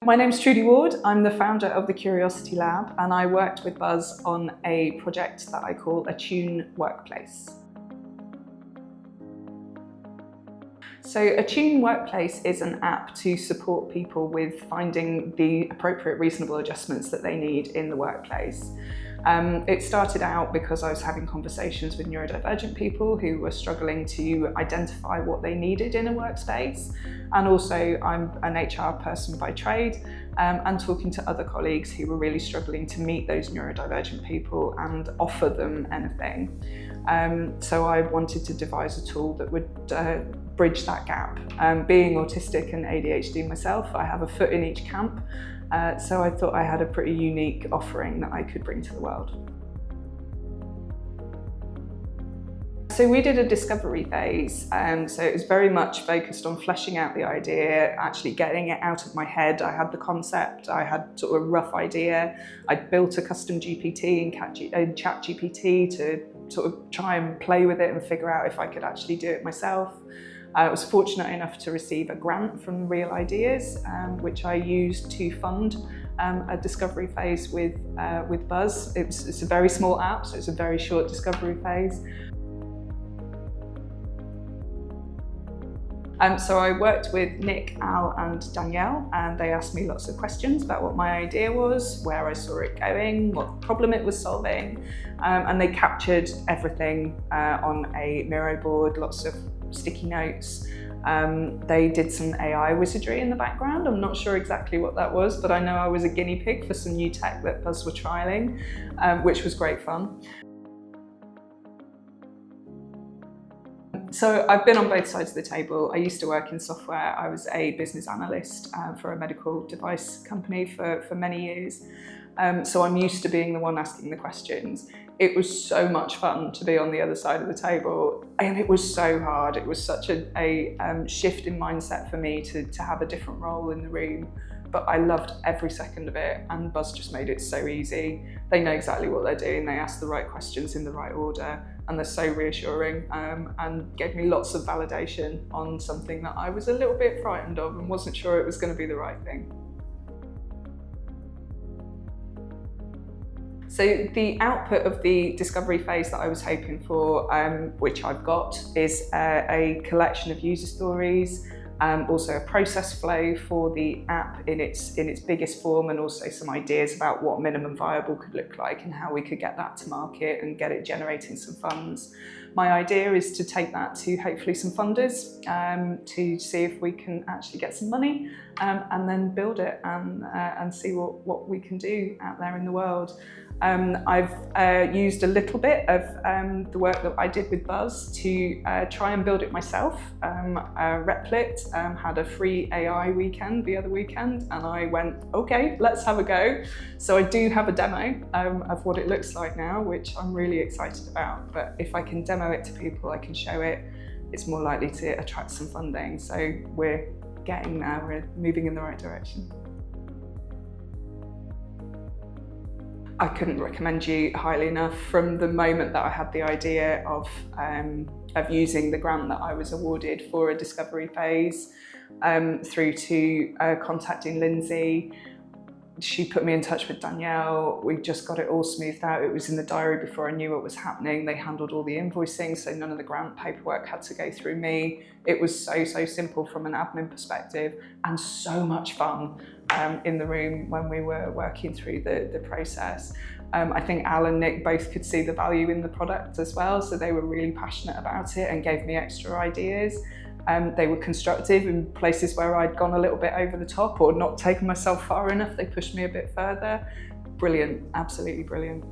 My name's Trudy Ward. I'm the founder of the Curiosity Lab, and I worked with Buzz on a project that I call Attune Workplace. So Attune Workplace is an app to support people with finding the appropriate reasonable adjustments that they need in the workplace. It started out because I was having conversations with neurodivergent people who were struggling to identify what they needed in a workspace. And also I'm an HR person by trade, and talking to other colleagues who were really struggling to meet those neurodivergent people and offer them anything. So I wanted to devise a tool that would bridge that gap. Being autistic and ADHD myself, I have a foot in each camp. So I thought I had a pretty unique offering that I could bring to the world. So we did a discovery phase, so it was very much focused on fleshing out the idea, actually getting it out of my head. I had the concept, I had sort of a rough idea. I'd built a custom GPT in ChatGPT to sort of try and play with it and figure out if I could actually do it myself. I was fortunate enough to receive a grant from Real Ideas, which I used to fund a discovery phase with Buzz. It's a very small app, so it's a very short discovery phase. So I worked with Nick, Al and Danielle, and they asked me lots of questions about what my idea was, where I saw it going, what problem it was solving, and they captured everything on a Miro board, lots of sticky notes. They did some AI wizardry in the background. I'm not sure exactly what that was, but I know I was a guinea pig for some new tech that Buzz were trialling, which was great fun. So I've been on both sides of the table. I used to work in software. I was a business analyst for a medical device company for many years. So I'm used to being the one asking the questions. It was so much fun to be on the other side of the table, and it was so hard. It was such a shift in mindset for me to have a different role in the room. But I loved every second of it, and Buzz just made it so easy. They know exactly what they're doing, they ask the right questions in the right order, and they're so reassuring, and gave me lots of validation on something that I was a little bit frightened of and wasn't sure it was going to be the right thing. So the output of the discovery phase that I was hoping for, which I've got, is a collection of user stories, also a process flow for the app in its biggest form, and also some ideas about what minimum viable could look like and how we could get that to market and get it generating some funds. My idea is to take that to hopefully some funders to see if we can actually get some money and then build it and see what we can do out there in the world. I've used a little bit of the work that I did with Buzz to try and build it myself. Replit had a free AI weekend the other weekend, and I went, okay, let's have a go. So I do have a demo of what it looks like now, which I'm really excited about. But if I can demo it to people, I can show it, it's more likely to attract some funding. So we're getting there, we're moving in the right direction. I couldn't recommend you highly enough. From the moment that I had the idea of using the grant that I was awarded for a discovery phase, through to contacting Lindsay. She put me in touch with Danielle. We just got it all smoothed out. It was in the diary before I knew what was happening. They handled all the invoicing, so none of the grant paperwork had to go through me. It was so simple from an admin perspective, and so much fun in the room when we were working through the process. I think Al and Nick both could see the value in the product as well, so they were really passionate about it and gave me extra ideas. They were constructive in places where I'd gone a little bit over the top or not taken myself far enough. They pushed me a bit further. Brilliant, absolutely brilliant.